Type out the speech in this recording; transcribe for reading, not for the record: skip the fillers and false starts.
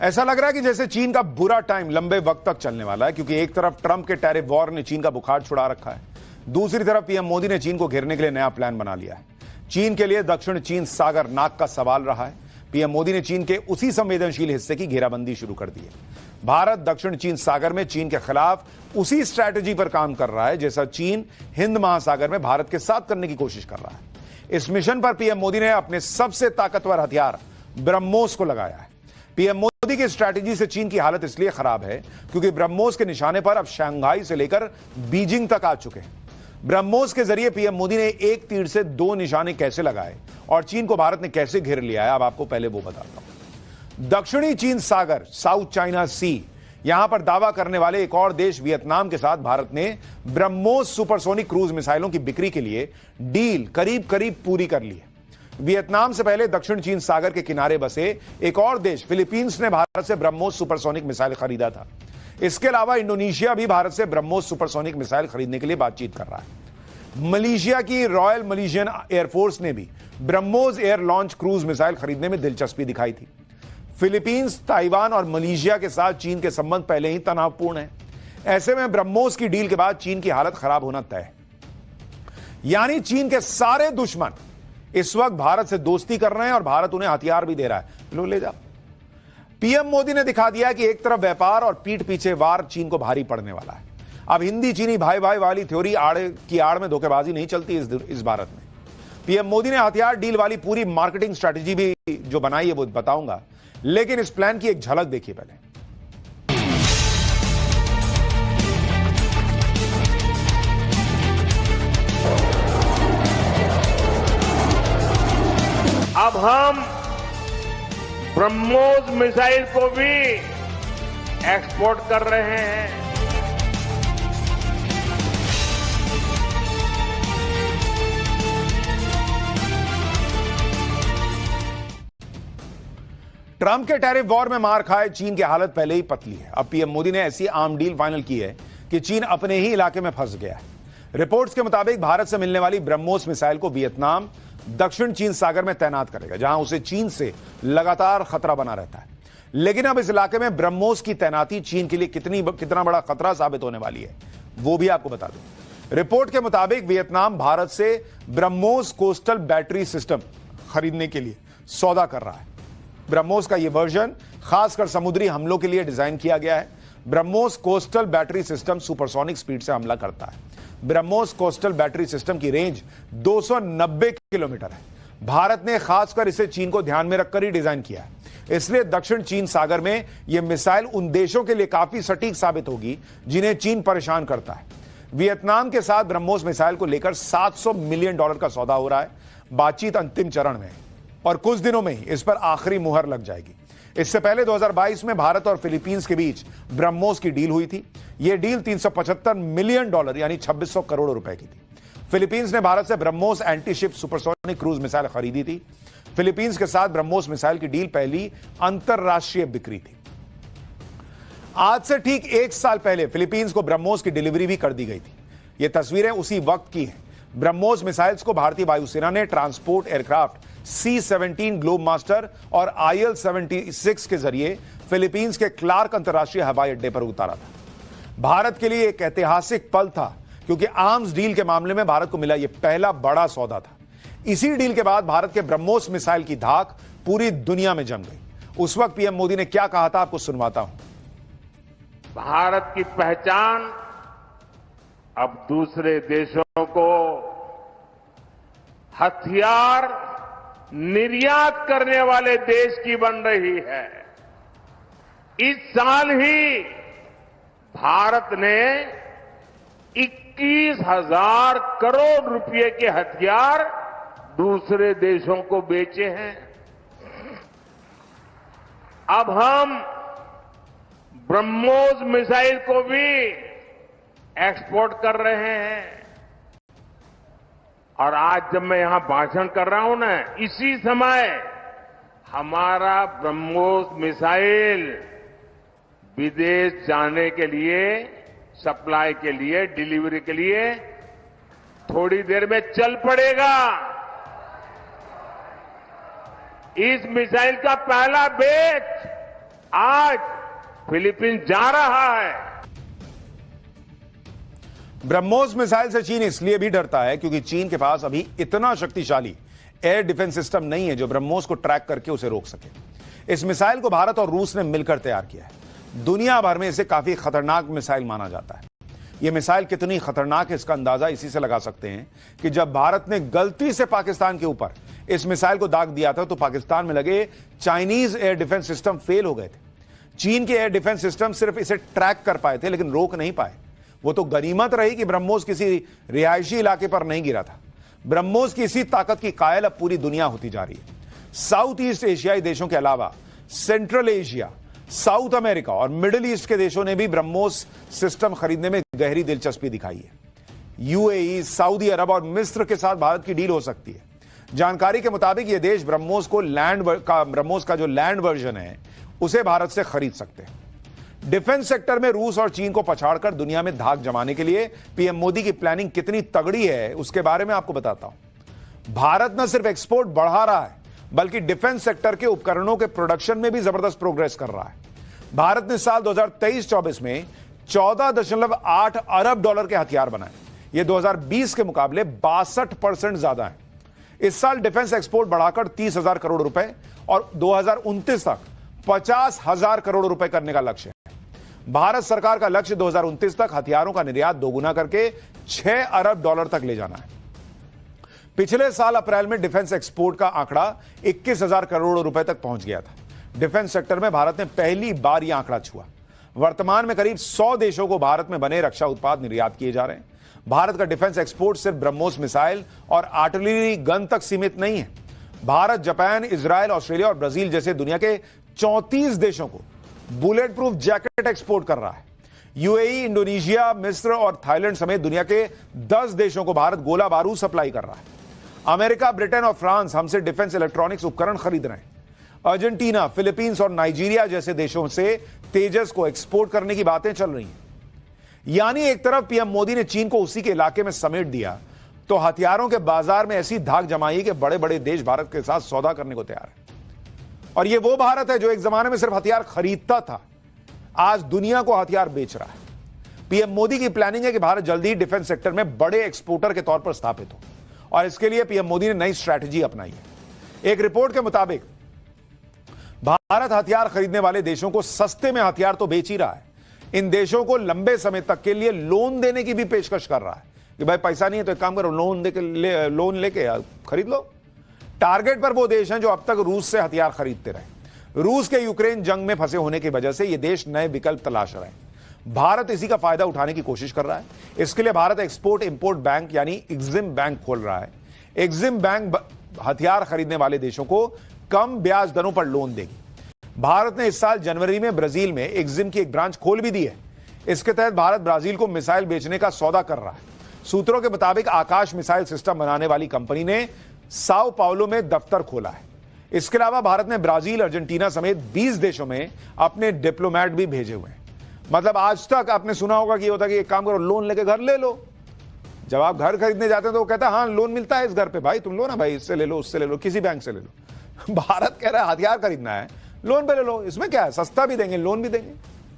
ऐसा लग रहा है कि जैसे चीन का बुरा टाइम लंबे वक्त तक चलने वाला है, क्योंकि एक तरफ ट्रंप के टैरिफ वॉर ने चीन का बुखार छुड़ा रखा है, दूसरी तरफ पीएम मोदी ने चीन को घेरने के लिए नया प्लान बना लिया है। चीन के लिए दक्षिण चीन सागर नाक का सवाल रहा है। पीएम मोदी ने चीन के उसी संवेदनशील हिस्से की घेराबंदी शुरू कर दी है। भारत दक्षिण चीन सागर में चीन के खिलाफ उसी स्ट्रैटेजी पर काम कर रहा है जैसा चीन हिंद महासागर में भारत के साथ करने की कोशिश कर रहा है। इस मिशन पर पीएम मोदी ने अपने सबसे ताकतवर हथियार ब्रह्मोस को लगाया है। पीएम मोदी की स्ट्रैटेजी से चीन की हालत इसलिए खराब है क्योंकि ब्रह्मोस के निशाने पर अब शंघाई से लेकर बीजिंग तक आ चुके हैं। ब्रह्मोस के जरिए पीएम मोदी ने एक तीर से दो निशाने कैसे लगाए और चीन को भारत ने कैसे घेर लिया है, अब आपको पहले वो बताता हूं। दक्षिणी चीन सागर, साउथ चाइना सी, यहां पर दावा करने वाले एक और देश वियतनाम के साथ भारत ने ब्रह्मोस सुपरसोनिक क्रूज मिसाइलों की बिक्री के लिए डील करीब करीब पूरी कर ली है। वियतनाम से पहले दक्षिण चीन सागर के किनारे बसे एक और देश फिलीपींस ने भारत से ब्रह्मोस सुपरसोनिक मिसाइल खरीदा था। इसके अलावा इंडोनेशिया भी भारत से ब्रह्मोस सुपरसोनिक मिसाइल खरीदने के लिए बातचीत कर रहा है। मलेशिया की रॉयल मलेशियन एयरफोर्स ने भी BrahMos air launch cruise missile खरीदने में दिलचस्पी दिखाई थी। फिलीपींस, ताइवान और मलेशिया के साथ चीन के संबंध पहले ही तनावपूर्ण है। ऐसे में ब्रह्मोस की डील के बाद चीन की हालत खराब होना तय है। यानी चीन के सारे दुश्मन इस वक्त भारत से दोस्ती कर रहे हैं और भारत उन्हें हथियार भी दे रहा है। लो ले जाओ। पीएम मोदी ने दिखा दिया कि एक तरफ व्यापार और पीठ पीछे वार चीन को भारी पड़ने वाला है। अब हिंदी चीनी भाई भाई वाली थ्योरी की आड़ में धोखेबाजी नहीं चलती इस भारत में। पीएम मोदी ने हथियार डील वाली पूरी मार्केटिंग स्ट्रैटेजी भी जो बनाई है वो बताऊंगा, लेकिन इस प्लान की एक झलक देखिए पहले। अब हम ब्रह्मोस मिसाइल को भी एक्सपोर्ट कर रहे हैं। ट्रंप के टैरिफ वॉर में मार खाए चीन की हालत पहले ही पतली है। अब पीएम मोदी ने ऐसी आम डील फाइनल की है कि चीन अपने ही इलाके में फंस गया है। रिपोर्ट्स के मुताबिक भारत से मिलने वाली ब्रह्मोस मिसाइल को वियतनाम दक्षिण चीन सागर में तैनात करेगा, जहां उसे चीन से लगातार खतरा बना रहता है। लेकिन अब इस इलाके में ब्रह्मोस की तैनाती चीन के लिए कितना बड़ा खतरा साबित होने वाली है, वो भी आपको बता दूं। रिपोर्ट के मुताबिक वियतनाम भारत से ब्रह्मोस कोस्टल बैटरी सिस्टम खरीदने के लिए सौदा कर रहा है। ब्रह्मोस का यह वर्जन खासकर समुद्री हमलों के लिए डिजाइन किया गया है। BrahMos coastal battery system supersonic speed से हमला करता है। ब्रह्मोस कोस्टल बैटरी सिस्टम की रेंज 290 किलोमीटर है। भारत ने खासकर इसे चीन को ध्यान में रखकर ही डिजाइन किया है। इसलिए दक्षिण चीन सागर में यह मिसाइल उन देशों के लिए काफी सटीक साबित होगी जिन्हें चीन परेशान करता है। वियतनाम के साथ ब्रह्मोस मिसाइल को लेकर $700 मिलियन का सौदा हो रहा है। बातचीत अंतिम चरण में है और कुछ दिनों में ही इस पर आखिरी मुहर लग जाएगी। इससे पहले 2022 में भारत और फिलीपींस के बीच ब्रह्मोस की डील हुई थी। यह डील $375 मिलियन यानी 2600 करोड़ रुपए की थी। फिलीपींस ने भारत से BrahMos anti-ship supersonic cruise missile खरीदी थी। फिलीपींस के साथ ब्रह्मोस मिसाइल की डील पहली अंतरराष्ट्रीय बिक्री थी। आज से ठीक 1 साल पहले फिलीपींस को ब्रह्मोस की डिलीवरी भी कर दी गई थी। यह तस्वीरें उसी वक्त की हैं। ब्रह्मोस मिसाइल्स को भारतीय वायुसेना ने transport aircraft C-17 globe master और IL-76 के जरिए फिलीपींस के क्लार्क अंतर्राष्ट्रीय हवाई अड्डे पर उतारा था। भारत के लिए एक ऐतिहासिक पल था क्योंकि आर्म्स डील के मामले में भारत को मिला यह पहला बड़ा सौदा था। इसी डील के बाद भारत के ब्रह्मोस मिसाइल की धाक पूरी दुनिया में जम गई। उस वक्त पीएम मोदी ने क्या कहा था, आपको सुनवाता हूं। भारत की पहचान अब दूसरे देशों को हथियार निर्यात करने वाले देश की बन रही है। इस साल ही भारत ने 21,000 करोड़ रुपए के हथियार दूसरे देशों को बेचे हैं। अब हम ब्रह्मोस मिसाइल को भी एक्सपोर्ट कर रहे हैं। और आज जब मैं यहां भाषण कर रहा हूं ना, इसी समय हमारा ब्रह्मोस मिसाइल विदेश जाने के लिए, सप्लाई के लिए, डिलीवरी के लिए थोड़ी देर में चल पड़ेगा। इस मिसाइल का पहला बैच आज फिलीपींस जा रहा है। ब्रह्मोस मिसाइल से चीन इसलिए भी डरता है क्योंकि चीन के पास अभी इतना शक्तिशाली एयर डिफेंस सिस्टम नहीं है जो ब्रह्मोस को ट्रैक करके उसे रोक सके। इस मिसाइल को भारत और रूस ने मिलकर तैयार किया है। दुनिया भर में इसे काफी खतरनाक मिसाइल माना जाता है। यह मिसाइल कितनी खतरनाक है इसका अंदाजा इसी से लगा सकते हैं कि जब भारत ने गलती से पाकिस्तान के ऊपर इस मिसाइल को दाग दिया था तो पाकिस्तान में लगे Chinese air defence system fail हो गए थे। चीन के एयर डिफेंस सिस्टम सिर्फ इसे ट्रैक कर पाए थे लेकिन रोक नहीं पाए। वो तो गनीमत रही कि ब्रह्मोस किसी रिहायशी इलाके पर नहीं गिरा था। ब्रह्मोस की इसी ताकत की कायल अब पूरी दुनिया होती जा रही है। साउथ ईस्ट एशियाई देशों के अलावा सेंट्रल एशिया, साउथ अमेरिका और मिडिल ईस्ट के देशों ने भी ब्रह्मोस सिस्टम खरीदने में गहरी दिलचस्पी दिखाई है। यूएई, सऊदी अरब और मिस्र के साथ भारत की डील हो सकती है। जानकारी के मुताबिक ये देश ब्रह्मोस का जो लैंड वर्जन है उसे भारत से खरीद सकते हैं। डिफेंस सेक्टर में रूस और चीन को पछाड़कर दुनिया में धाक जमाने के लिए पीएम मोदी की प्लानिंग कितनी तगड़ी है उसके बारे में आपको बताता हूं। भारत न सिर्फ एक्सपोर्ट बढ़ा रहा है बल्कि डिफेंस सेक्टर के उपकरणों के प्रोडक्शन में भी जबरदस्त प्रोग्रेस कर रहा है। भारत ने साल 2023-24 में 14.8 अरब डॉलर के हथियार बनाए। यह 2020 के मुकाबले 62% ज्यादा है। इस साल डिफेंस एक्सपोर्ट बढ़ाकर 30,000 करोड़ रुपए और 2029 तक 50,000 करोड़ रुपए करने का लक्ष्य है। भारत सरकार का लक्ष्य 2029 तक हथियारों का निर्यात दोगुना करके 6 अरब डॉलर तक ले जाना है। पिछले साल अप्रैल में डिफेंस एक्सपोर्ट का आंकड़ा 21,000 करोड़ रुपए तक पहुंच गया था। डिफेंस सेक्टर में भारत ने पहली बार यह आंकड़ा छुआ। वर्तमान में करीब 100 देशों को भारत में बने रक्षा उत्पाद निर्यात किए जा रहे हैं। भारत का डिफेंस एक्सपोर्ट सिर्फ ब्रह्मोस मिसाइल और आर्टिलरी गन तक सीमित नहीं है। भारत, जापान, इजराइल, ऑस्ट्रेलिया और ब्राजील जैसे दुनिया के 34 देशों को बुलेट प्रूफ जैकेट एक्सपोर्ट कर रहा है। यूएई, इंडोनेशिया, मिस्र और थाईलैंड समेत दुनिया के 10 देशों को भारत गोला बारूद सप्लाई कर रहा है। अमेरिका, ब्रिटेन और फ्रांस हमसे डिफेंस इलेक्ट्रॉनिक्स उपकरण खरीद रहे हैं। अर्जेंटीना, फिलीपींस और नाइजीरिया जैसे देशों से तेजस को एक्सपोर्ट करने की बातें चल रही हैं। यानी एक तरफ पीएम मोदी ने चीन को उसी के इलाके में समेट दिया तो हथियारों के बाजार में ऐसी धाक जमाई कि बड़े बड़े देश भारत के साथ सौदा करने को तैयार है। और यह वो भारत है जो एक जमाने में सिर्फ हथियार खरीदता था, आज दुनिया को हथियार बेच रहा है। पीएम मोदी की प्लानिंग है कि भारत जल्दी ही डिफेंस सेक्टर में बड़े एक्सपोर्टर के तौर पर स्थापित हो और इसके लिए पीएम मोदी ने नई स्ट्रैटेजी अपनाई है। एक रिपोर्ट के मुताबिक भारत हथियार खरीदने वाले देशों को सस्ते में हथियार तो बेच ही रहा है, इन देशों को लंबे समय तक के लिए लोन देने की भी पेशकश कर रहा है कि भाई पैसा नहीं है तो एक काम करो, लोन लेके खरीद लो। टारगेट पर वो देश हैं जो अब तक रूस से हथियार खरीदते रहे। रूस के यूक्रेन जंग में फंसे होने की वजह से ये देश नए विकल्प तलाश रहे हैं। भारत इसी का फायदा उठाने की कोशिश कर रहा है। इसके लिए भारत एक्सपोर्ट इंपोर्ट बैंक यानी एक्जिम बैंक खोल रहा है। एक्जिम बैंक हथियार खरीदने वाले देशों को कम ब्याज दरों पर लोन देगी। भारत ने इस साल जनवरी में ब्राजील में एक्जिम की एक ब्रांच खोल भी दी है। इसके तहत भारत ब्राजील को मिसाइल बेचने का सौदा कर रहा है। सूत्रों के मुताबिक आकाश मिसाइल सिस्टम बनाने वाली कंपनी ने साओ पाउलो में दफ्तर खोला है। इसके अलावा भारत ने ब्राजील, अर्जेंटीना समेत 20 देशों में अपने डिप्लोमेट भी भेजे हुए हैं। मतलब आज तक आपने सुना होगा कि होता कि एक काम करो, लोन लेके घर ले लो। जब आप घर खरीदने जाते हैं तो वो कहता है हाँ लोन मिलता है इस घर पे, भाई तुम लो ना, भाई इससे ले लो, उससे ले लो, किसी बैंक से ले लो। भारत कह रहा है हथियार खरीदना है, लोन पे ले लो, इसमें क्या है, सस्ता भी देंगे लोन भी देंगे।